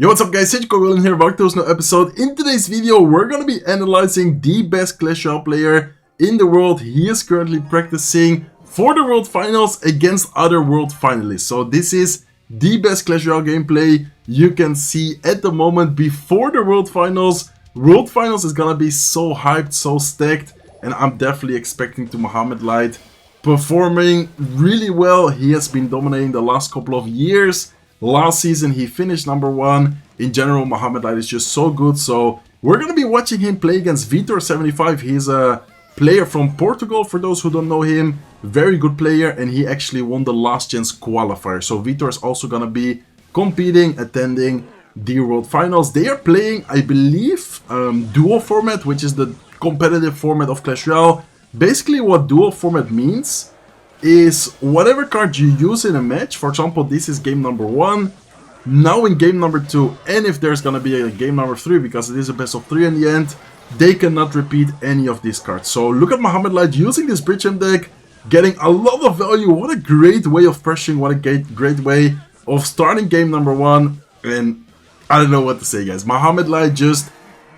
Yo, what's up guys, it's Goblin here, back to a new episode. In today's video, we're gonna be analyzing the best Clash Royale player in the world. He is currently practicing for the World Finals against other World Finalists. So this is the best Clash Royale gameplay you can see at the moment before the World Finals. World Finals is gonna be so hyped, so stacked, and I'm definitely expecting to Mohamed Light performing really well. He has been dominating the last couple of years. Last season he finished #1. In general, Mohamed Light is just so good. So we're going to be watching him play against Vitor75. He's a player from Portugal, for those who don't know him. Very good player, and he actually won the last chance qualifier. So Vitor is also going to be competing, attending the World Finals. They are playing, I believe, Duel format, which is the competitive format of Clash Royale. Basically what Duel format means is whatever card you use in a match. For example, this is game number 1. Now in game number 2, and if there's gonna be a game number 3, because it is a best of 3 in the end, they cannot repeat any of these cards. So look at Mohamed Light using this Bridge deck, getting a lot of value. What a great way of pressuring, what a great way of starting game number 1. And I don't know what to say, guys. Mohamed Light just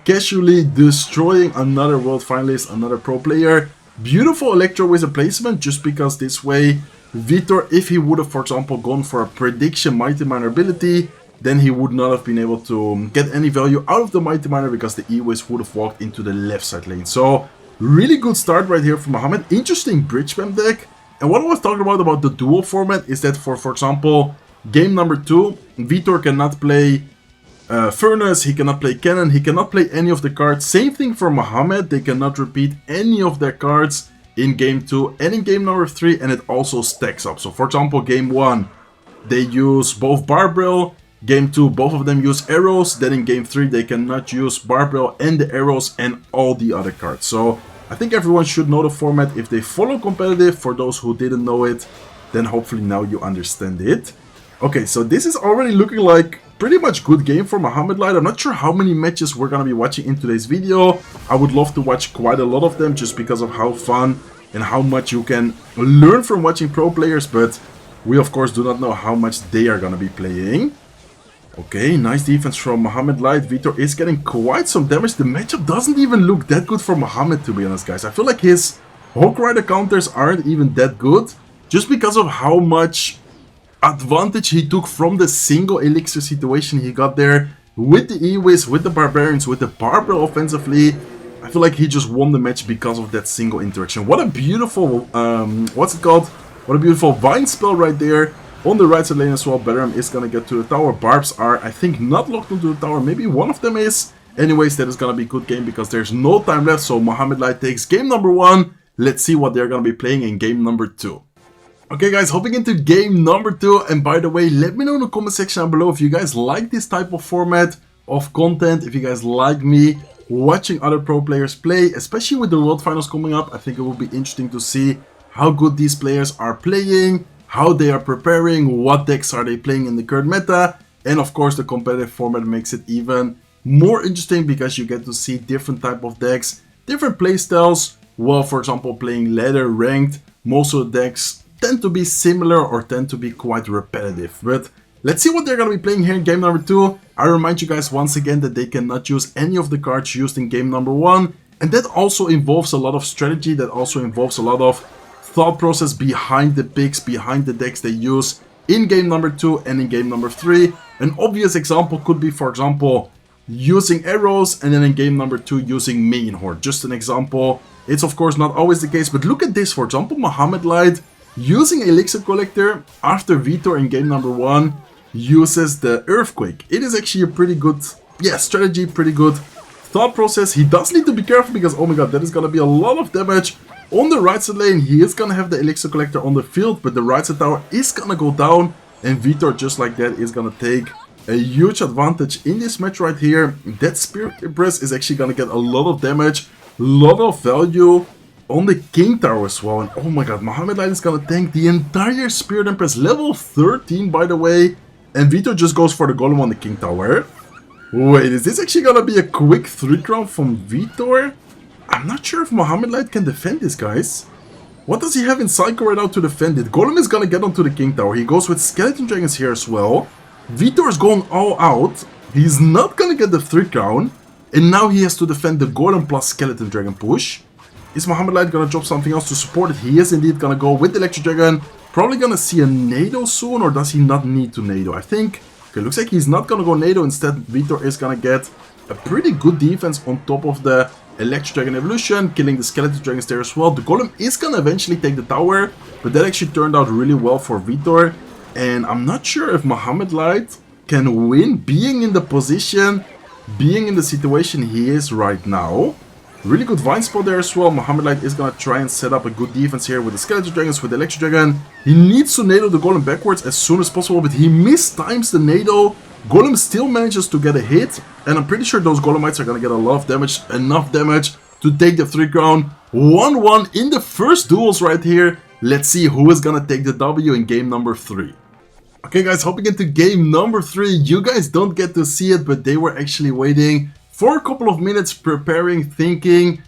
casually destroying another World Finalist, another pro player. Beautiful Electro Wizard placement, just because this way Vitor, if he would have, for example, gone for a prediction Mighty Miner ability, then he would not have been able to get any value out of the Mighty Miner, because the E-Wiz would have walked into the left side lane. So really good start right here from Mohamed. Interesting bridge spam deck. And what I was talking about the duel format is that for example, game number 2, Vitor cannot play Furnace, he cannot play Cannon, he cannot play any of the cards. Same thing for Mohamed, they cannot repeat any of their cards in game 2 and in game number 3, and it also stacks up. So for example, game 1, they use both Barbell, game 2, both of them use arrows, then in game 3, they cannot use Barbell and the arrows and all the other cards. So I think everyone should know the format if they follow competitive. For those who didn't know it, then hopefully now you understand it. Okay, so this is already looking like pretty much good game for Mohamed Light. I'm not sure how many matches we're gonna be watching in today's video. I would love to watch quite a lot of them, just because of how fun and how much you can learn from watching pro players, but we of course do not know how much they are gonna be playing. Okay, nice defense from Mohamed Light. Vitor is getting quite some damage. The matchup doesn't even look that good for Mohamed, to be honest, guys. I feel like his Hawk Rider counters aren't even that good, just because of how much advantage he took from the single elixir situation he got there with the E-Wiz, with the Barbarians, with the Barbell offensively. I feel like he just won the match because of that single interaction. What a beautiful, what's it called? What a beautiful Vine spell right there. On the right side lane as well, Barium is gonna get to the tower. Barbs are, I think, not locked into the tower. Maybe one of them is. Anyways, that is gonna be a good game because there's no time left. So Mohamed Light takes game number 1. Let's see what they're gonna be playing in game number 2. Okay guys, hopping into game number 2, and by the way, let me know in the comment section down below if you guys like this type of format of content, if you guys like me watching other pro players play, especially with the World Finals coming up. I think it will be interesting to see how good these players are playing, how they are preparing, what decks are they playing in the current meta, and of course the competitive format makes it even more interesting because you get to see different type of decks, different play styles. Well, for example, playing ladder ranked, most of the decks tend to be similar or tend to be quite repetitive. But let's see what they're going to be playing here in game number 2. I remind you guys once again that they cannot use any of the cards used in game number 1. And that also involves a lot of strategy, that also involves a lot of thought process behind the picks, behind the decks they use in game number 2 and in game number 3. An obvious example could be, for example, using arrows, and then in game number 2 using Minion Horde. Just an example. It's of course not always the case, but look at this. For example, Mohamed Light using Elixir Collector after Vitor in game number 1 uses the Earthquake. It is actually a pretty good, strategy, pretty good thought process. He does need to be careful because, oh my god, that is going to be a lot of damage on the right side lane. He is going to have the Elixir Collector on the field, but the right side tower is going to go down, and Vitor, just like that, is going to take a huge advantage in this match right here. That Spirit Impress is actually going to get a lot of damage, a lot of value on the King Tower as well. And oh my god, Mohamed Light is gonna tank the entire Spirit Empress, level 13 by the way, and Vitor just goes for the Golem on the King Tower. Wait, is this actually gonna be a quick 3-crown from Vitor? I'm not sure if Mohamed Light can defend this, guys. What does he have in Psycho right now to defend it? Golem is gonna get onto the King Tower. He goes with Skeleton Dragons here as well. Vitor is going all out. He's not gonna get the 3 crown. And now he has to defend the Golem plus Skeleton Dragon push. Is Mohamed Light gonna drop something else to support it? He is indeed gonna go with the Electric Dragon. Probably gonna see a Nado soon, or does he not need to Nado? I think, okay, looks like he's not gonna go Nado. Instead, Vitor is gonna get a pretty good defense on top of the Electric Dragon evolution, killing the Skeleton Dragons there as well. The Golem is gonna eventually take the tower, but that actually turned out really well for Vitor. And I'm not sure if Mohamed Light can win being in the position, being in the situation he is right now. Really good Vine spot there as well. Mohamed Light is gonna try and set up a good defense here with the Skeleton Dragons, with the Electric Dragon. He needs to Nado the Golem backwards as soon as possible, but he mistimes the Nado. Golem still manages to get a hit, and I'm pretty sure those Golemites are gonna get a lot of damage, enough damage to take the 3 crown. 1-1 in the first duels right here. Let's see who is gonna take the W in game number 3. Okay guys, hopping into game number 3. You guys don't get to see it, but they were actually waiting for a couple of minutes, preparing, thinking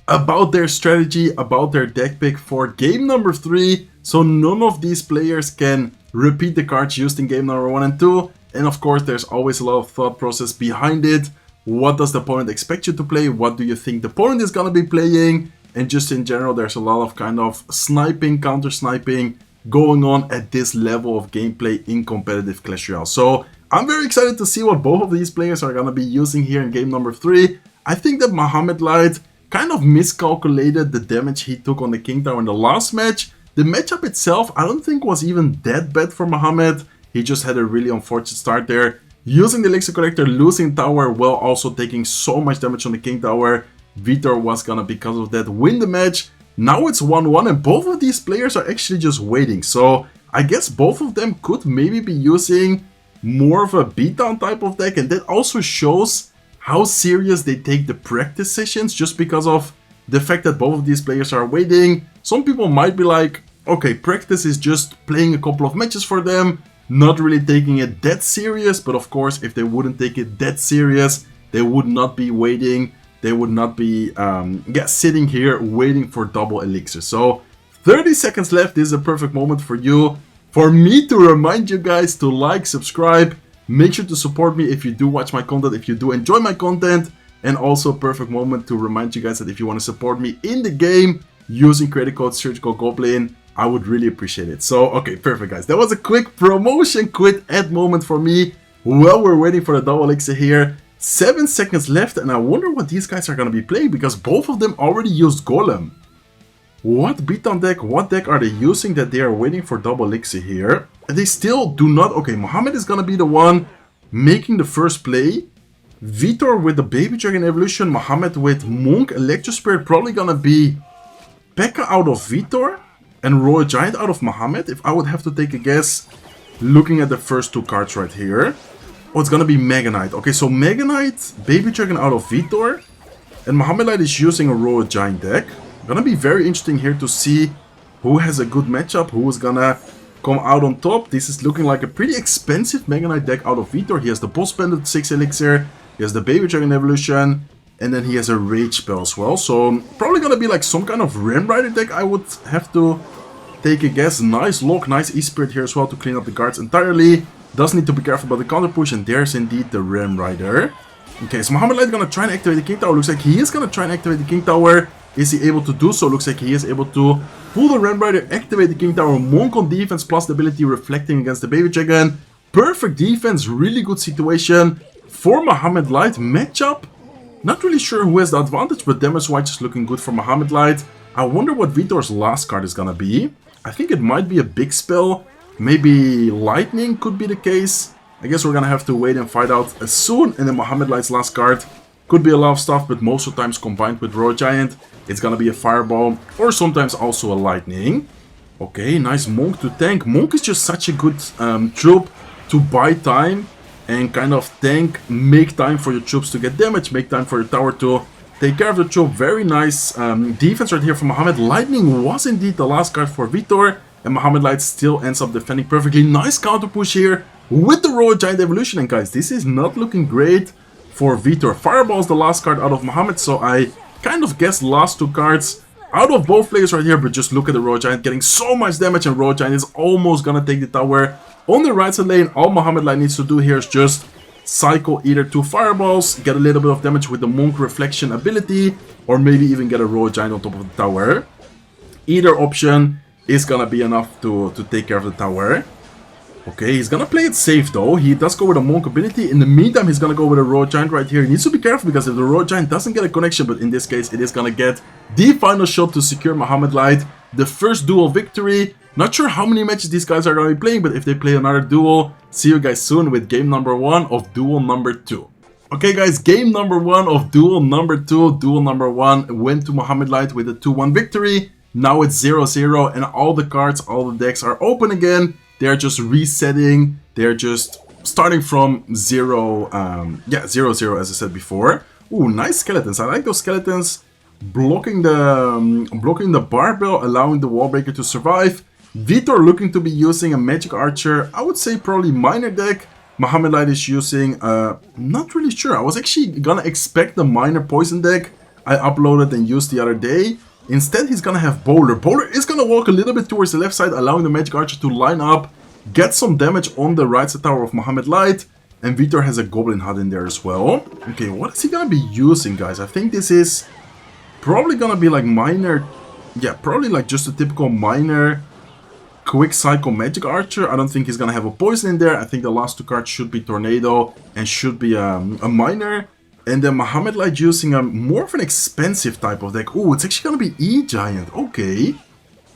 about their strategy, about their deck pick for game number 3. So none of these players can repeat the cards used in game number 1 and 2. And of course, there's always a lot of thought process behind it. What does the opponent expect you to play? What do you think the opponent is going to be playing? And just in general, there's a lot of kind of sniping, counter-sniping going on at this level of gameplay in competitive Clash Royale. So I'm very excited to see what both of these players are going to be using here in game number 3. I think that Mohamed Light kind of miscalculated the damage he took on the King Tower in the last match. The matchup itself, I don't think was even that bad for Mohamed. He just had a really unfortunate start there, using the Elixir Collector, losing tower, while also taking so much damage on the King Tower. Vitor was gonna, because of that, win the match. Now it's 1-1, and both of these players are actually just waiting. So I guess both of them could maybe be using more of a beatdown type of deck, and that also shows how serious they take the practice sessions, just because of the fact that both of these players are waiting. Some people might be like, okay, practice is just playing a couple of matches for them, not really taking it that serious. But of course, if they wouldn't take it that serious, they would not be waiting. They would not be sitting here waiting for double elixir. So 30 seconds left. This is a perfect moment for you, for me to remind you guys to like, subscribe. Make sure to support me if you do watch my content, if you do enjoy my content. And also a perfect moment to remind you guys that if you want to support me in the game using credit code Surgical Goblin, I would really appreciate it. So, okay, perfect guys. That was a quick promotion, quick ad moment for me while we're waiting for the double elixir here. 7 seconds left, and I wonder what these guys are going to be playing, because both of them already used Golem. What beatdown deck, what deck are they using that they are waiting for double elixir here? And they still do not... Okay, Mohamed is going to be the one making the first play. Vitor with the Baby Dragon evolution, Mohamed with Monk, Electro Spirit, probably going to be P.E.K.K.A out of Vitor and Royal Giant out of Mohamed, if I would have to take a guess, looking at the first 2 cards right here. Oh, it's gonna be Mega Knight. Okay, so Mega Knight, Baby Dragon out of Vitor, and Mohamed Light is using a Royal Giant deck. Gonna be very interesting here to see who has a good matchup, who is gonna come out on top. This is looking like a pretty expensive Mega Knight deck out of Vitor. He has the Boss Bandit 6 Elixir, he has the Baby Dragon evolution, and then he has a Rage spell as well. So probably gonna be like some kind of Ram Rider deck, I would have to take a guess. Nice lock, nice E-Spirit here as well to clean up the guards entirely. Does need to be careful about the counter push, and there's indeed the Ram Rider. Okay, so Mohamed Light gonna try and activate the King Tower. Looks like he is gonna try and activate the King Tower. Is he able to do so? Looks like he is able to pull the Ram Rider, activate the King Tower, Monk on defense, plus the ability reflecting against the Baby Dragon. Perfect defense, really good situation for Mohamed Light. Matchup, not really sure who has the advantage, but damage-wise just looking good for Mohamed Light. I wonder what Vitor's last card is gonna be. I think it might be a big spell. Maybe Lightning could be the case. I guess we're gonna have to wait and find out as soon. And then Mohamed Light's last card could be a lot of stuff, but most of the times combined with Royal Giant, it's gonna be a Fireball or sometimes also a Lightning. Okay, nice Monk to tank. Monk is just such a good troop to buy time and kind of tank, make time for your troops to get damage, make time for your tower to take care of the troop. Very nice defense right here from Mohamed. Lightning was indeed the last card for Vitor, and Mohamed Light still ends up defending perfectly. Nice counter push here with the Royal Giant evolution. And guys, this is not looking great for Vitor. Fireball is the last card out of Mohamed, so I kind of guessed last 2 cards out of both players right here. But just look at the Royal Giant getting so much damage, and Royal Giant is almost gonna take the tower on the right side lane. All Mohamed Light needs to do here is just cycle either 2 fireballs, get a little bit of damage with the Monk Reflection ability, or maybe even get a Royal Giant on top of the tower. Either option is gonna be enough to take care of the tower. Okay, he's gonna play it safe though. He does go with a Monk ability. In the meantime, he's gonna go with a Royal Giant right here. He needs to be careful because if the Royal Giant doesn't get a connection, but in this case, it is gonna get the final shot to secure Mohamed Light. The first duel victory. Not sure how many matches these guys are gonna be playing, but if they play another duel, see you guys soon with game number 1 of duel number 2. Okay guys, game number 1 of duel number 2. Duel number 1 went to Mohamed Light with a 2-1 victory. Now it's 0-0 and all the cards, all the decks are open again. They're just resetting. They're just starting from 0, 0-0 as I said before. Ooh, nice skeletons. I like those skeletons. Blocking the barbell, allowing the wall breaker to survive. Vitor looking to be using a magic archer. I would say probably miner deck. Mohamed Light is using, not really sure. I was actually gonna expect the miner poison deck I uploaded and used the other day. Instead, he's gonna have Bowler. Bowler is gonna walk a little bit towards the left side, allowing the magic archer to line up, get some damage on the right side tower of Mohamed Light. And Vitor has a Goblin hut in there as well. Okay, what is he gonna be using, guys? I think this is probably gonna be like miner. Yeah, probably like just a typical miner quick cycle magic archer. I don't think he's gonna have a poison in there. I think the last 2 cards should be Tornado and should be a miner. And then Mohamed Light using a more of an expensive type of deck. Oh, it's actually gonna be E-Giant. Okay.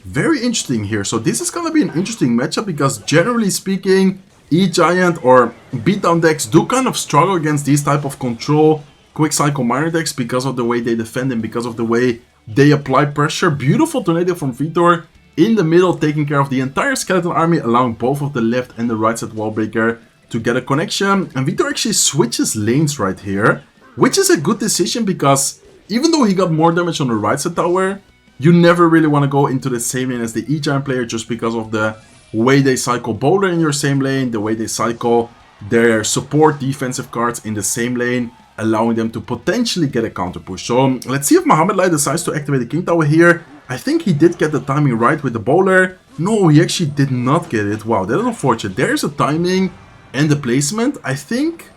Very interesting here. So this is gonna be an interesting matchup because generally speaking, E-Giant or beatdown decks do kind of struggle against these type of control quick cycle miner decks because of the way they defend and because of the way they apply pressure. Beautiful Tornado from Vitor in the middle, taking care of the entire skeleton army, allowing both of the left and the right side wall breaker to get a connection. And Vitor actually switches lanes right here, which is a good decision because even though he got more damage on the right side tower, you never really want to go into the same lane as the E-Giant player just because of the way they cycle Bowler in your same lane, the way they cycle their support defensive cards in the same lane, allowing them to potentially get a counter push. So let's see if Mohamed Light decides to activate the King Tower here. I think he did get the timing right with the Bowler. No, he actually did not get it. Wow, that is unfortunate. There's a timing and the placement. I think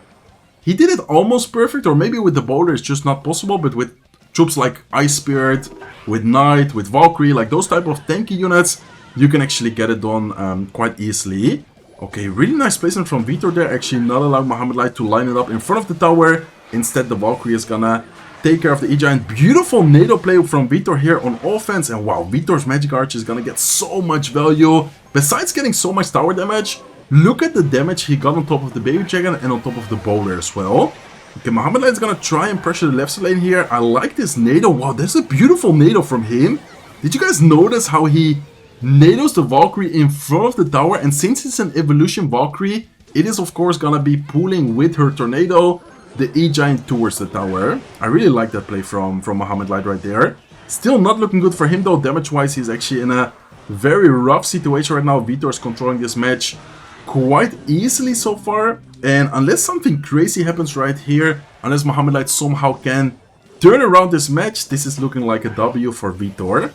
he did it almost perfect, or maybe with the Bowler it's just not possible, but with troops like Ice Spirit, with Knight, with Valkyrie, like those type of tanky units, you can actually get it done quite easily. Okay, really nice placement from Vitor there, actually not allowing Mohamed Light to line it up in front of the tower. Instead, the Valkyrie is gonna take care of the E-Giant. Beautiful NATO play from Vitor here on offense, and wow, Vitor's Magic Archer is gonna get so much value. Besides getting so much tower damage, look at the damage he got on top of the Baby Dragon and on top of the Bowler as well. Okay, Mohamed Light is gonna try and pressure the left side lane here. I like this NATO. Wow, there's a beautiful NATO from him. Did you guys notice how he NATOs the Valkyrie in front of the tower? And since it's an evolution Valkyrie, it is of course gonna be pulling with her Tornado the E-Giant towards the tower. I really like that play from Mohamed Light right there. Still not looking good for him though. Damage-wise, he's actually in a very rough situation right now. Vitor is controlling this match quite easily so far. And unless something crazy happens right here, unless Mohamed Light somehow can turn around this match, this is looking like a W for Vitor.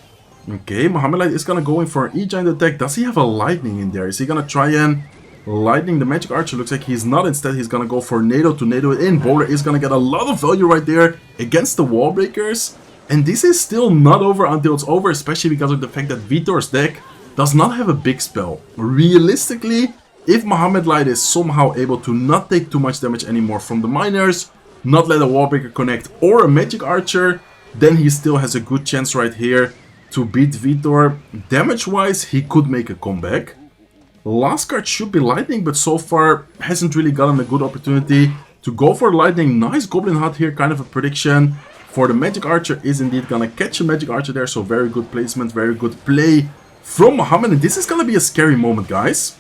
Okay, Mohamed Light is gonna go in for an E-Giant attack. Does he have a Lightning in there? Is he gonna try and Lightning the Magic Archer? Looks like he's not. Instead, he's gonna go for NATO to NATO it in. Bowler is gonna get a lot of value right there against the wall breakers. And this is still not over until it's over, especially because of the fact that Vitor's deck does not have a big spell. Realistically, if Mohamed Light is somehow able to not take too much damage anymore from the miners, not let a wall breaker connect or a Magic Archer, then he still has a good chance right here to beat Vitor. Damage-wise, he could make a comeback. Last card should be Lightning, but so far hasn't really gotten a good opportunity to go for Lightning. Nice Goblin Hut here, kind of a prediction for the Magic Archer is indeed gonna catch a Magic Archer there, so very good placement, very good play from Mohamed. And this is gonna be a scary moment, guys.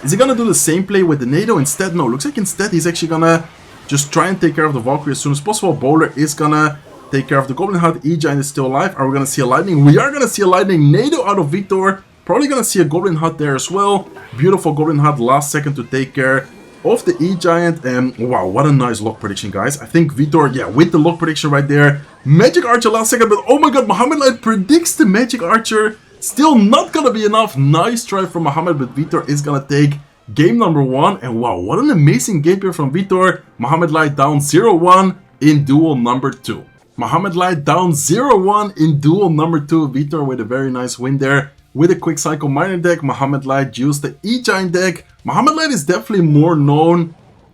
Is he gonna do the same play with the NATO instead? No, looks like instead he's actually gonna just try and take care of the Valkyrie as soon as possible. Bowler is gonna take care of the Goblin Hut. E-Giant is still alive. Are we gonna see a Lightning? We are gonna see a Lightning. NATO out of Vitor. Probably gonna see a Goblin Hut there as well. Beautiful Goblin Hut, last second to take care of the E-Giant. And wow, what a nice lock prediction, guys. I think Vitor, yeah, with the lock prediction right there. Magic Archer last second, but oh my god, Mohamed Light predicts the Magic Archer. Still not gonna be enough. Nice try from Mohamed, but Vitor is gonna take game number 1. And wow, what an amazing gameplay from Vitor. Mohamed Light down 0-1 in duel number 2. Mohamed Light down 0-1 in duel number 2. Vitor with a very nice win there. With a quick cycle miner deck, Mohamed Light used the E-Giant deck. Mohamed Light is definitely more known,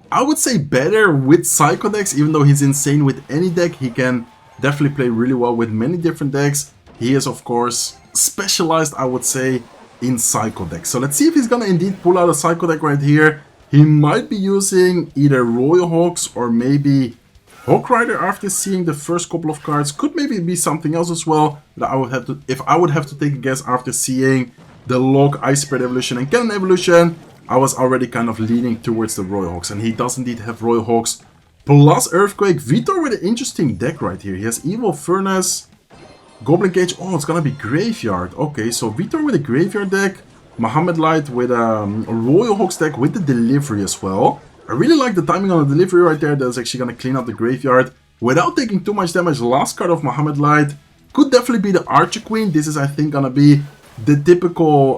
I would say better with Psycho decks, even though he's insane with any deck. He can definitely play really well with many different decks. He is, of course, specialized, I would say, in Psycho decks. So let's see if he's gonna indeed pull out a Psycho deck right here. He might be using either Royal Hawks or maybe Hawk Rider after seeing the first couple of cards. Could maybe be something else as well that I would have to, if I would have to take a guess after seeing the Log, Ice Spirit Evolution and Cannon Evolution. I was already kind of leaning towards the Royal Hawks, and he does indeed have Royal Hawks plus Earthquake. Vitor with an interesting deck right here. He has Evil Furnace, Goblin Cage. Oh, it's gonna be Graveyard. Okay, so Vitor with a Graveyard deck, Mohamed Light with a Royal Hawks deck with the Delivery as well. I really like the timing on the Delivery right there. That's actually gonna clean up the Graveyard without taking too much damage. Last card of Mohamed Light could definitely be the Archer Queen. This is, I think, gonna be the typical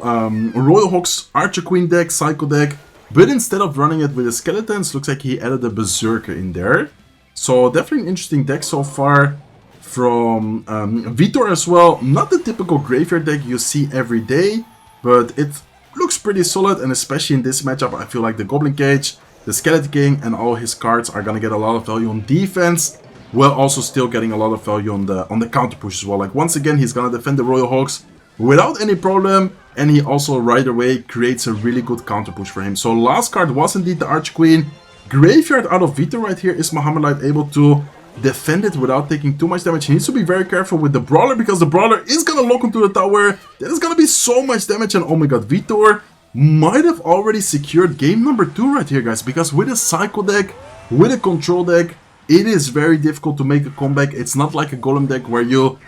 Royal Hawks Archer Queen deck, Psycho deck, but instead of running it with the Skeletons, looks like he added a Berserker in there. So definitely an interesting deck so far from Vitor as well. Not the typical Graveyard deck you see every day, but it looks pretty solid, and especially in this matchup, I feel like the Goblin Cage, the Skeleton King, and all his cards are gonna get a lot of value on defense, while also still getting a lot of value on the counter push as well. Like once again, he's gonna defend the Royal Hawks without any problem, and he also right away creates a really good counter push for him. So last card was indeed the Arch Queen. Graveyard out of Vitor right here. Is Mohamed Light able to defend it without taking too much damage? He needs to be very careful with the Brawler, because the Brawler is gonna lock into the tower. That is gonna be so much damage, and oh my god, Vitor might have already secured game number 2 right here, guys, because with a Psycho deck, with a Control deck, it is very difficult to make a comeback. It's not like a Golem deck where you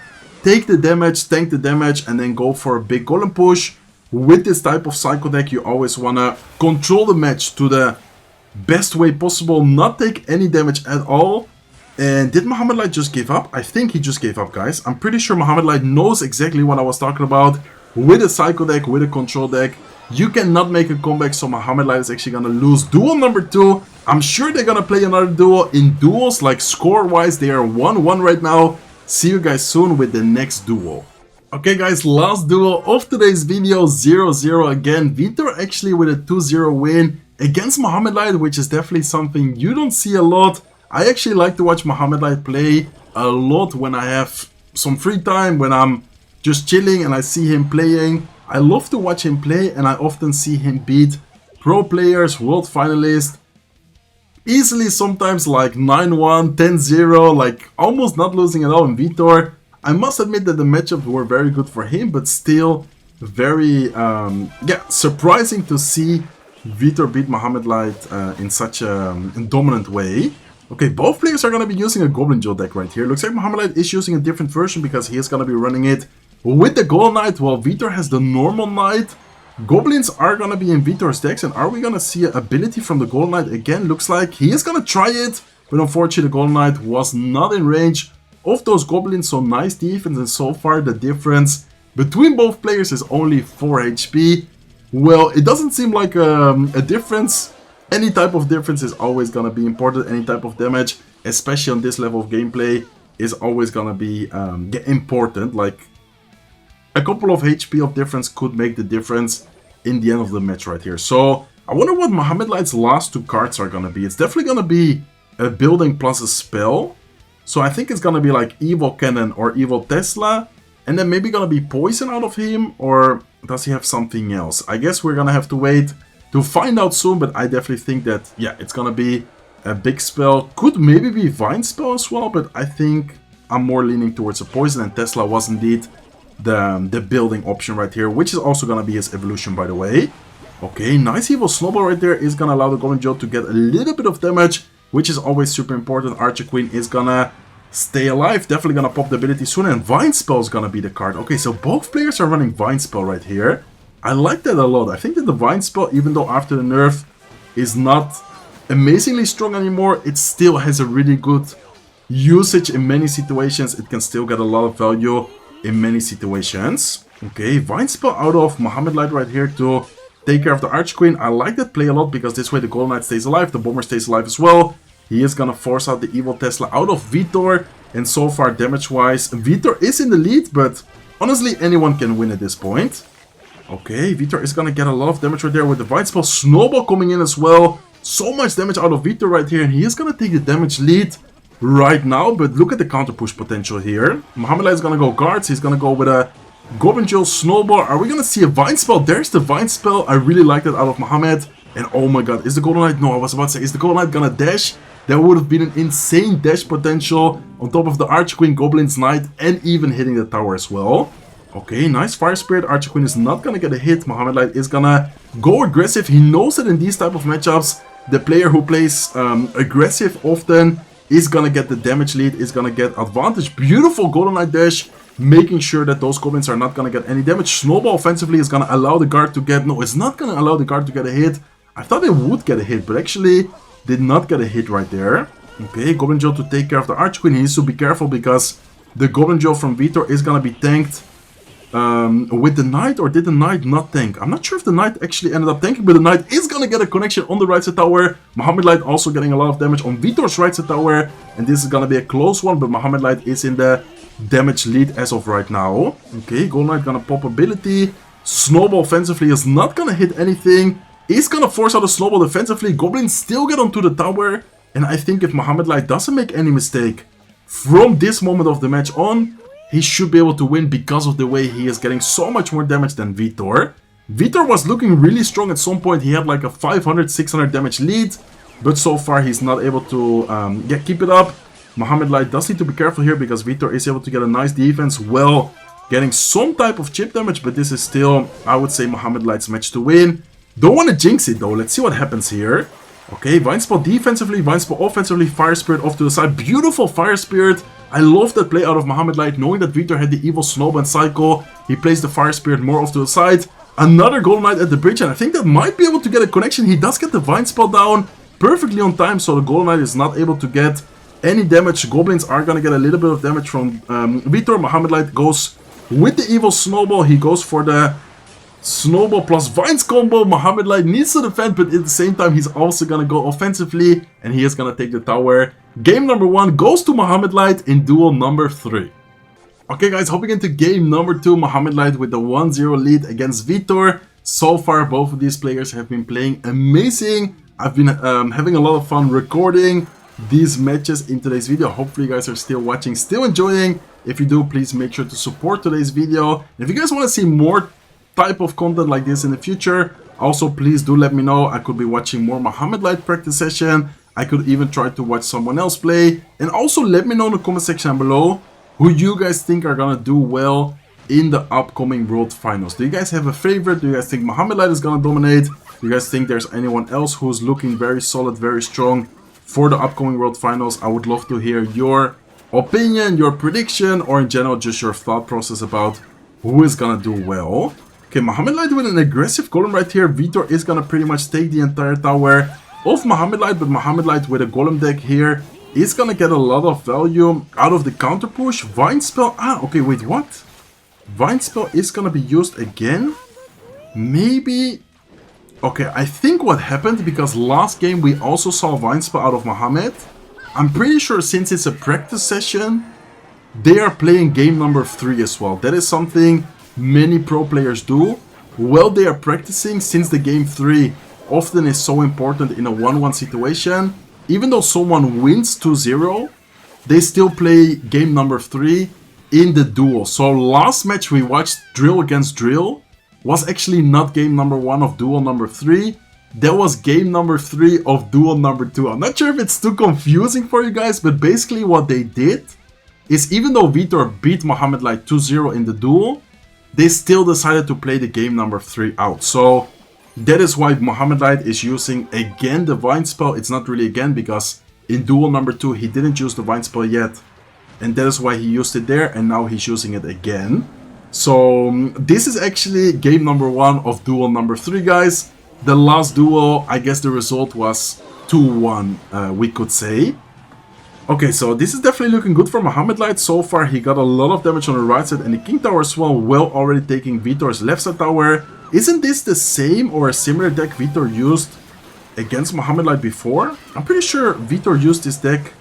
take the damage, tank the damage, and then go for a big Golem push. With this type of Psycho deck, you always want to control the match to the best way possible, not take any damage at all. And did Mohamed Light just give up? I think he just gave up, guys. I'm pretty sure Mohamed Light knows exactly what I was talking about. With a Psycho deck, with a Control deck, you cannot make a comeback, so Mohamed Light is actually going to lose duel number 2. I'm sure they're going to play another duel. In duels, like score-wise, they are 1-1 right now. See you guys soon with the next duel. Okay guys, last duel of today's video, 0-0 again. Vitor actually with a 2-0 win against Mohamed Light, which is definitely something you don't see a lot. I actually like to watch Mohamed Light play a lot when I have some free time, when I'm just chilling and I see him playing. I love to watch him play, and I often see him beat pro players, world finalists, easily, sometimes like 9-1, 10-0, like almost not losing at all in Vitor. I must admit that the matchups were very good for him, but still very, surprising to see Vitor beat Mohamed Light in such a dominant way. Okay, both players are going to be using a Goblin Duel deck right here. Looks like Mohamed Light is using a different version because he is going to be running it with the Gold Knight, while Vitor has the normal Knight. Goblins are going to be in Vitor's decks, and are we going to see an ability from the Gold Knight again? Looks like he is going to try it, but unfortunately the Gold Knight was not in range of those Goblins, so nice defense, and so far the difference between both players is only 4 HP. Well, it doesn't seem like a difference. Any type of difference is always going to be important. Any type of damage, especially on this level of gameplay, is always going to be important. Like, a couple of HP of difference could make the difference in the end of the match right here. So, I wonder what Mohamed Light's last 2 cards are going to be. It's definitely going to be a building plus a spell. So, I think it's going to be like Evil Cannon or Evil Tesla. And then maybe going to be Poison out of him. Or does he have something else? I guess we're going to have to wait to find out soon. But I definitely think that, yeah, it's going to be a big spell. Could maybe be Vine Spell as well. But I think I'm more leaning towards a Poison. And Tesla was indeed the building option right here, which is also going to be his evolution, by the way. Okay, nice Evil Snowball right there is going to allow the Goblin Joe to get a little bit of damage, which is always super important. Archer Queen is going to stay alive, definitely going to pop the ability soon, and Vine Spell is going to be the card. Okay, so both players are running Vine Spell right here. I like that a lot. I think that the Vine Spell, even though after the nerf is not amazingly strong anymore, it still has a really good usage in many situations. It can still get a lot of value in many situations. Okay, Vine Spell out of Mohamed Light right here to take care of the Archqueen. I like that play a lot because this way the Golden Knight stays alive, the Bomber stays alive as well. He is gonna force out the Evil Tesla out of Vitor, and so far damage-wise, Vitor is in the lead, but honestly, anyone can win at this point. Okay, Vitor is gonna get a lot of damage right there with the Vine Spell. Snowball coming in as well. So much damage out of Vitor right here, and he is gonna take the damage lead right now, but look at the counter push potential here. Mohamed Light is gonna go guards, he's gonna go with a Goblin Duel Snowball. Are we gonna see a Vine Spell? There's the Vine Spell. I really like that out of Mohamed. And oh my god, is the Golden Knight? No, I was about to say, is the Golden Knight gonna dash? That would have been an insane dash potential on top of the Archqueen, Goblin's Knight, and even hitting the tower as well. Okay, nice Fire Spirit. Archqueen is not gonna get a hit. Mohamed Light is gonna go aggressive. He knows that in these type of matchups, the player who plays aggressive often is gonna get the damage lead, is gonna get advantage. Beautiful Golden Knight dash, making sure that those goblins are not gonna get any damage. Snowball offensively is gonna allow the guard to get... No, it's not gonna allow the guard to get a hit. I thought it would get a hit, but actually did not get a hit right there. Okay, Goblin Duel to take care of the Archqueen. He needs to be careful because the Goblin Duel from Vitor is gonna be tanked with the Knight, or did the Knight not tank? I'm not sure if the Knight actually ended up tanking, but the Knight is gonna get a connection on the right side tower. Mohamed Light also getting a lot of damage on Vitor's right side tower, and this is gonna be a close one, but Mohamed Light is in the damage lead as of right now. Okay, Golden Knight gonna pop ability. Snowball offensively is not gonna hit anything. Is gonna force out a Snowball defensively. Goblins still get onto the tower, and I think if Mohamed Light doesn't make any mistake from this moment of the match on, he should be able to win because of the way he is getting so much more damage than Vitor. Vitor was looking really strong at some point. He had like a 500, 600 damage lead, but so far he's not able to keep it up. Mohamed Light does need to be careful here because Vitor is able to get a nice defense, well, getting some type of chip damage, but this is still, I would say, Mohamed Light's match to win. Don't want to jinx it though. Let's see what happens here. Okay, Vine Spell defensively, Vine Spell offensively, Fire Spirit off to the side. Beautiful Fire Spirit. I love that play out of Mohamed Light, knowing that Vitor had the evil Snowball cycle. He plays the Fire Spirit more off to the side. Another Golden Knight at the bridge, and I think that might be able to get a connection. He does get the Vine Spell down perfectly on time, so the Golden Knight is not able to get any damage. Goblins are going to get a little bit of damage from Vitor. Mohamed Light goes with the evil Snowball. He goes for the Snowball plus Vines combo. Mohamed Light needs to defend, but at the same time, he's also going to go offensively, and he is going to take the tower. Game number 1 goes to Mohamed Light in duel number 3. Okay guys, hopping into game number 2, Mohamed Light with the 1-0 lead against Vitor. So far, both of these players have been playing amazing. I've been having a lot of fun recording these matches in today's video. Hopefully you guys are still watching, still enjoying. If you do, please make sure to support today's video. And if you guys want to see more type of content like this in the future, also please do let me know. I could be watching more Mohamed Light practice session. I could even try to watch someone else play. And also let me know in the comment section below who you guys think are gonna do well in the upcoming World Finals. Do you guys have a favorite? Do you guys think Mohamed Light is gonna dominate? Do you guys think there's anyone else who's looking very solid, very strong for the upcoming World Finals? I would love to hear your opinion, your prediction, or in general just your thought process about who is gonna do well. Okay, Mohamed Light with an aggressive golem right here. Vitor is gonna pretty much take the entire tower of Mohamed Light, but Mohamed Light with a golem deck here is gonna get a lot of value out of the counter push. Vine Spell, okay, wait, what? Vine Spell is gonna be used again? Maybe... Okay, I think what happened, because last game we also saw Vine Spell out of Mohamed. I'm pretty sure since it's a practice session, they are playing game number 3 as well. That is something many pro players do. While they are practicing, since the game 3 often is so important in a 1-1 situation, even though someone wins 2-0, they still play game number 3 in the duel. So last match we watched, Drill against Drill, was actually not game number 1 of duel number 3. That was game number 3 of duel number 2. I'm not sure if it's too confusing for you guys, but basically what they did is, even though Vitor beat Mohamed Light 2-0 in the duel, they still decided to play the game number 3 out. So that is why Mohamed Light is using again the Vine Spell. It's not really again, because in duel number 2 he didn't use the Vine Spell yet, and that is why he used it there, and now he's using it again. So this is actually game number 1 of duel number 3, guys. The last duel, I guess the result was 2-1, we could say. Okay, so this is definitely looking good for Mohamed Light. So far, he got a lot of damage on the right side and the King Tower as well, already taking Vitor's left side tower. Isn't this the same or a similar deck Vitor used against Mohamed Light before? I'm pretty sure Vitor used this deck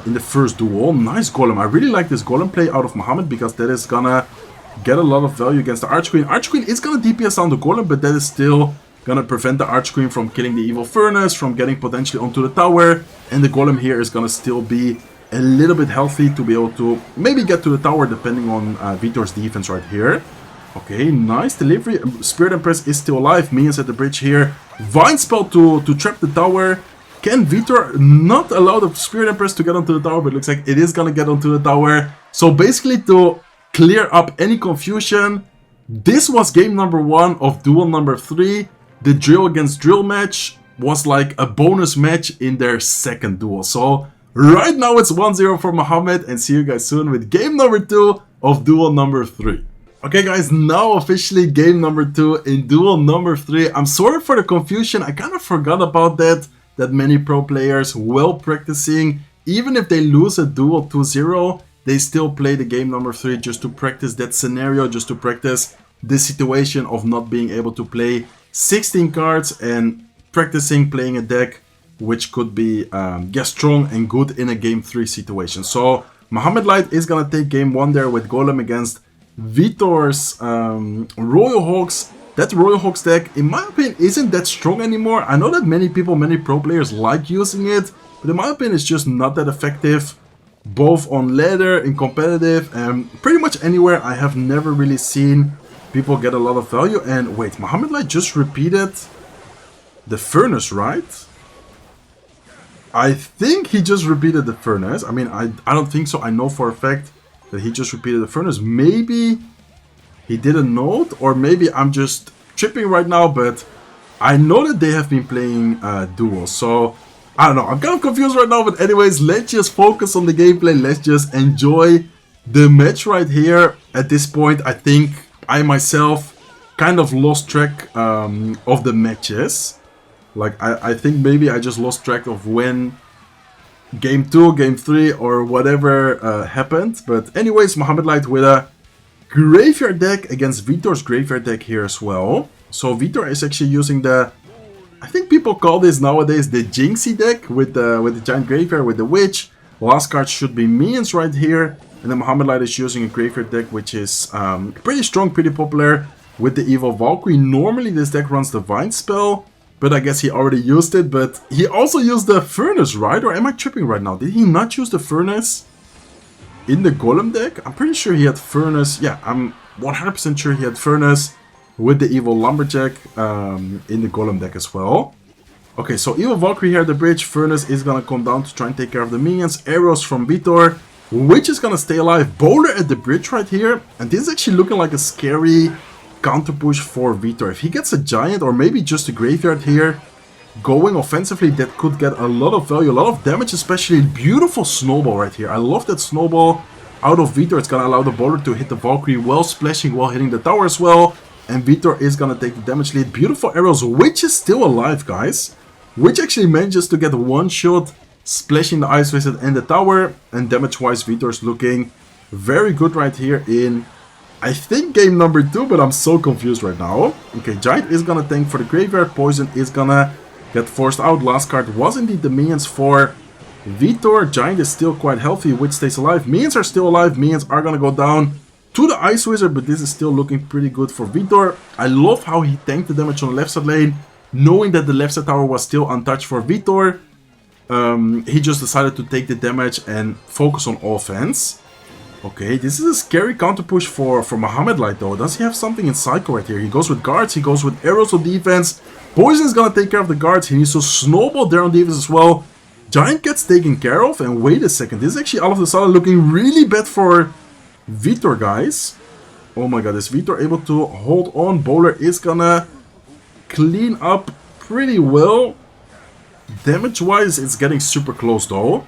in the first duel. Nice Golem. I really like this Golem play out of Mohamed because that is gonna get a lot of value against the Archqueen. Archqueen is gonna DPS down the Golem, but that is still gonna prevent the Archqueen from killing the Evil Furnace, from getting potentially onto the tower, and the Golem here is gonna still be a little bit healthy to be able to maybe get to the tower depending on Vitor's defense right here. Okay, nice delivery. Spirit Empress is still alive. Minions at the bridge here. Vine Spell to trap the tower. Can Vitor not allow the Spirit Empress to get onto the tower? But it looks like it is gonna get onto the tower. So basically, to clear up any confusion, this was game number 1 of duel number 3. The drill against drill match was like a bonus match in their second duel. So right now it's 1-0 for Mohamed, and see you guys soon with game number 2 of duel number 3. Okay guys, now officially game number 2 in duel number 3. I'm sorry for the confusion. I kind of forgot about that many pro players, well practicing, even if they lose a duel 2-0, they still play the game number 3 just to practice that scenario, just to practice the situation of not being able to play 16 cards and practicing playing a deck which could be strong and good in a game 3 situation. So Mohamed Light is gonna take game 1 there with Golem against Vitor's Royal Hawks. That Royal Hawks deck, in my opinion, isn't that strong anymore. I know that many people, many pro players like using it, but in my opinion, it's just not that effective. Both on ladder, in competitive, and pretty much anywhere. I have never really seen people get a lot of value. And wait, Mohamed Light just repeated the Furnace, right? I think he just repeated the Furnace. I mean, I don't think so. I know for a fact that he just repeated the Furnace. Maybe he didn't know it, or maybe I'm just tripping right now, but I know that they have been playing duels, so I don't know. I'm kind of confused right now, but anyways, let's just focus on the gameplay. Let's just enjoy the match right here. At this point, I think I myself kind of lost track of the matches. Like, I think maybe I just lost track of when game 2, game 3, or whatever happened. But anyways, Mohamed Light with a graveyard deck against Vitor's graveyard deck here as well. So Vitor is actually using the, I think people call this nowadays the Jinxie deck with the giant graveyard with the witch. Last card should be minions right here. And then Mohamed Light is using a graveyard deck which is pretty strong, pretty popular with the Evil Valkyrie. Normally this deck runs the Vine Spell, but I guess he already used it. But he also used the Furnace, right? Or am I tripping right now? Did he not use the Furnace in the Golem deck? I'm pretty sure he had Furnace. Yeah, I'm 100% sure he had Furnace with the Evil Lumberjack in the Golem deck as well. Okay, so Evil Valkyrie here at the bridge. Furnace is gonna come down to try and take care of the minions. Arrows from Vitor, which is gonna stay alive. Bowler at the bridge right here. And this is actually looking like a scary counter push for Vitor. If he gets a giant or maybe just a graveyard here, going offensively, that could get a lot of value, a lot of damage, especially. Beautiful snowball right here. I love that snowball out of Vitor. It's gonna allow the bowler to hit the Valkyrie while splashing, while hitting the tower as well. And Vitor is gonna take the damage lead. Beautiful arrows, which is still alive, guys. Which actually manages to get one shot, splashing the Ice Wizard and the tower. And damage-wise, Vitor's looking very good right here in, I think, game number 2, but I'm so confused right now. Okay, Giant is gonna tank for the graveyard. Poison is gonna get forced out. Last card was indeed the minions for Vitor. Giant is still quite healthy, which stays alive. Minions are still alive. Minions are gonna go down to the Ice Wizard, but this is still looking pretty good for Vitor. I love how he tanked the damage on the left side lane, knowing that the left side tower was still untouched for Vitor. He just decided to take the damage and focus on offense. Okay, this is a scary counter push for Mohamed Light though. Does he have something in Psycho right here? He goes with guards, he goes with arrows on defense. Poison is gonna take care of the guards. He needs to snowball there on defense as well. Giant gets taken care of, and wait a second. This is actually all of a sudden looking really bad for Vitor, guys. Oh my god, is Vitor able to hold on? Bowler is gonna clean up pretty well. Damage-wise, it's getting super close though.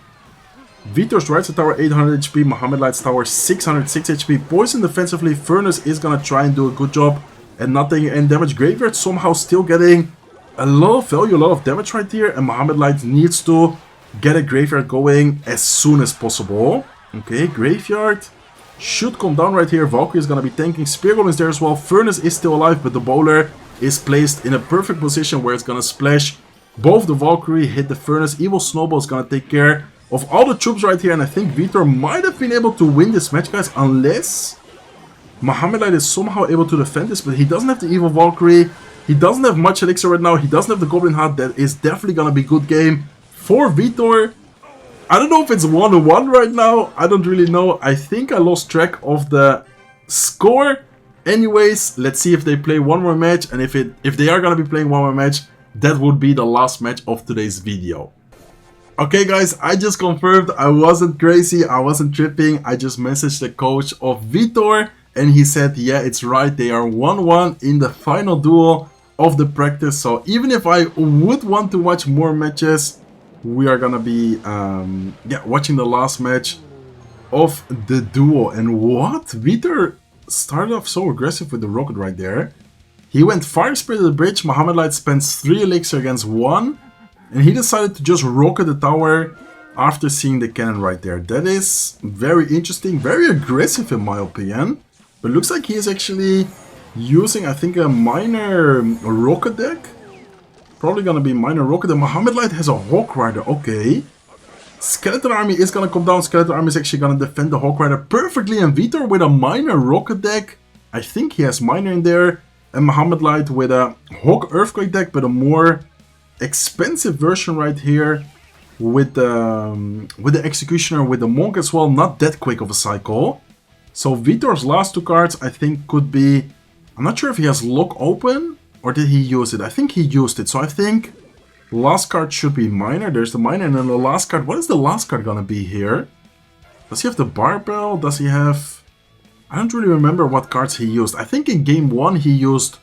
Vitor's right side tower 800 HP, Mohamed Light's tower 606 HP. Poison defensively, Furnace is gonna try and do a good job and not taking any damage. Graveyard somehow still getting a lot of value, a lot of damage right here, and Mohamed Light needs to get a graveyard going as soon as possible. Okay, graveyard should come down right here. Valkyrie is going to be tanking. Spear Golem is there as well. Furnace is still alive, but the Bowler is placed in a perfect position where it's going to splash both the Valkyrie, hit the Furnace. Evil Snowball is going to take care of all the troops right here. And I think Vitor might have been able to win this match, guys, unless Mohamed is somehow able to defend this. But he doesn't have the Evil Valkyrie. He doesn't have much Elixir right now. He doesn't have the Goblin Hat. That is definitely going to be a good game for Vitor. I don't know if it's 1-1 right now. I don't really know. I think I lost track of the score. Anyways, let's see if they play one more match. And if they are going to be playing one more match, that would be the last match of today's video. Okay, guys, I just confirmed I wasn't crazy. I wasn't tripping. I just messaged the coach of Vitor. And he said, yeah, it's right. They are 1-1 in the final duel of the practice. So even if I would want to watch more matches, we are gonna be watching the last match of the duel. And what? Vitor started off so aggressive with the rocket right there. He went Fire Spirit to the bridge. Mohamed Light spends 3 elixir against 1. And he decided to just rocket the tower after seeing the cannon right there. That is very interesting. Very aggressive in my opinion. But looks like he is actually using, I think, a minor rocket deck. Probably gonna be minor rocket. And Mohamed Light has a Hawk Rider. Okay. Skeleton Army is gonna come down. Skeleton Army is actually gonna defend the Hawk Rider perfectly. And Vitor with a minor rocket deck. I think he has minor in there. And Mohamed Light with a Hawk Earthquake deck, but a more expensive version right here. With the Executioner, with the Monk as well. Not that quick of a cycle. So Vitor's last 2 cards, I think, could be... I'm not sure if he has Lock Open, or did he use it? I think he used it. So I think last card should be minor. There's the minor, and then the last card. What is the last card gonna be here? Does he have the Barbell? Does he have... I don't really remember what cards he used. I think in game 1 he used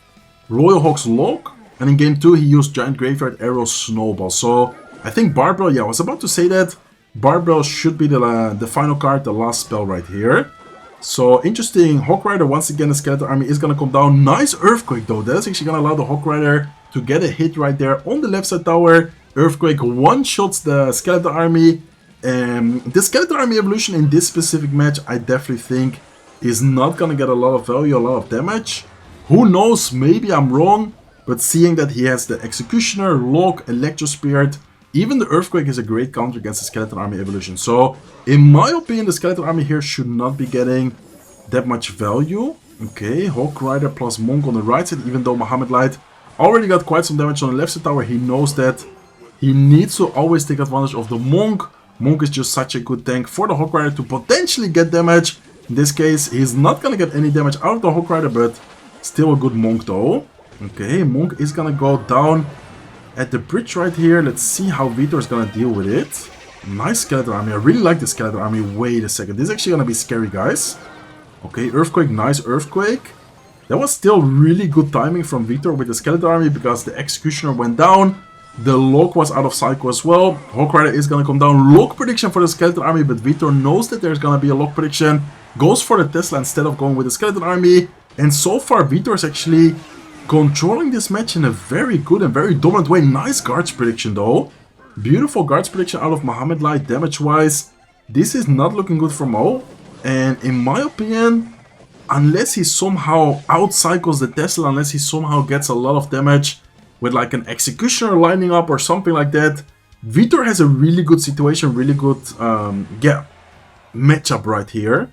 Royal Hawk's Lock, and in game 2 he used Giant Graveyard Arrow Snowball. So I think Barbell, yeah, I was about to say that. Barbell should be the final card, the last spell right here. So, interesting. Hawk Rider, once again, the Skeleton Army is going to come down. Nice Earthquake, though. That is actually going to allow the Hawk Rider to get a hit right there on the left side tower. Earthquake one-shots the Skeleton Army. The Skeleton Army evolution in this specific match, I definitely think, is not going to get a lot of value, a lot of damage. Who knows? Maybe I'm wrong. But seeing that he has the Executioner, Lock, Electro Spirit, even the Earthquake is a great counter against the Skeleton Army evolution. So, in my opinion, the Skeleton Army here should not be getting that much value. Okay, Hawk Rider plus Monk on the right side. Even though Mohamed Light already got quite some damage on the left side tower, he knows that he needs to always take advantage of the Monk. Monk is just such a good tank for the Hawk Rider to potentially get damage. In this case, he's not going to get any damage out of the Hawk Rider, but still a good Monk though. Okay, Monk is going to go down at the bridge right here. Let's see how Vitor is gonna deal with it. Nice Skeleton Army. I really like the Skeleton Army. Wait a second. This is actually gonna be scary, guys. Okay, Earthquake. Nice Earthquake. That was still really good timing from Vitor with the Skeleton Army because the Executioner went down. The Lock was out of cycle as well. Hawk Rider is gonna come down. Lock prediction for the Skeleton Army, but Vitor knows that there's gonna be a Lock prediction. Goes for the Tesla instead of going with the Skeleton Army. And so far, Vitor is actually controlling this match in a very good and very dominant way. Nice guards prediction though. Beautiful guards prediction out of Mohamed Light damage wise. This is not looking good for Mo. And in my opinion, unless he somehow outcycles the Tesla, unless he somehow gets a lot of damage with like an Executioner lining up or something like that, Vitor has a really good situation, really good matchup right here.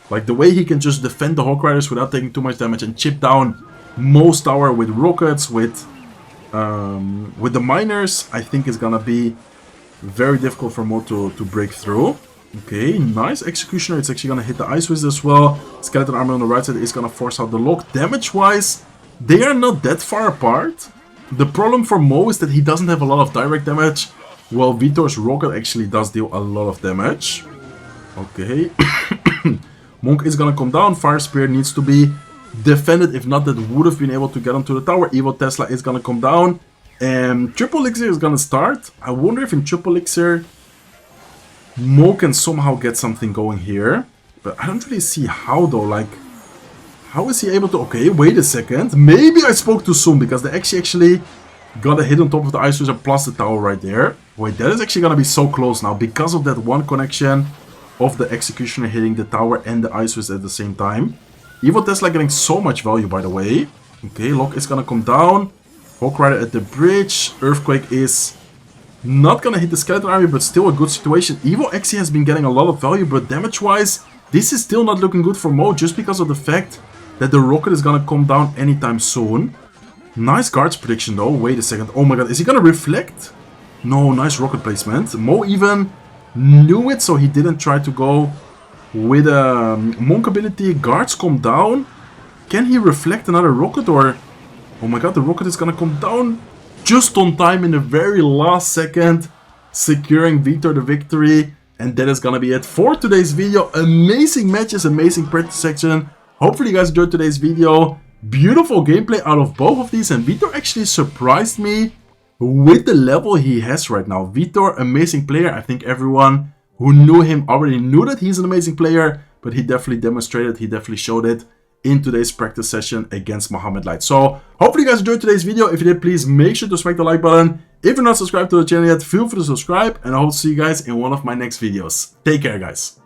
Like the way he can just defend the Hawk Riders without taking too much damage and chip down most tower with rockets, with the miners, I think it's gonna be very difficult for Mo to break through. Okay, nice Executioner. It's actually gonna hit the Ice Wizard as well. Skeleton Army on the right side is gonna force out the Lock. Damage wise, they are not that far apart. The problem for Mo is that he doesn't have a lot of direct damage, while Vitor's rocket actually does deal a lot of damage. Okay. Monk is gonna come down. Fire Spear needs to be defended. If not, that would have been able to get onto the tower. Evil Tesla is gonna come down. And Triple Elixir is gonna start. I wonder if in Triple Elixir Mo can somehow get something going here. But I don't really see how though. Like, how is he able to... Okay, wait a second. Maybe I spoke too soon because they actually got a hit on top of the Ice Wizard plus the tower right there. Wait, that is actually gonna be so close now because of that one connection of the Executioner hitting the tower and the Ice Fist at the same time. Evil Tesla getting so much value, by the way. Okay, Locke is gonna come down. Hawk Rider at the bridge. Earthquake is not gonna hit the Skeleton Army, but still a good situation. Evil Exi has been getting a lot of value, but damage-wise, this is still not looking good for Mo, just because of the fact that the Rocket is gonna come down anytime soon. Nice guards prediction though. Wait a second. Oh my god, is he gonna reflect? No, nice rocket placement. Mo even knew it, so he didn't try to go with a Monk ability. Guards come down. Can he reflect another rocket or... Oh my god, the rocket is gonna come down just on time in the very last second, securing Vitor the victory. And that is gonna be it for today's video. Amazing matches, amazing practice section. Hopefully you guys enjoyed today's video. Beautiful gameplay out of both of these, and Vitor actually surprised me with the level he has right now. Vitor, amazing player. I think everyone who knew him already knew that he's an amazing player, but he definitely demonstrated, he definitely showed it in today's practice session against Mohamed Light. So, hopefully you guys enjoyed today's video. If you did, please make sure to smack the like button. If you're not subscribed to the channel yet, feel free to subscribe, and I hope to see you guys in one of my next videos. Take care, guys.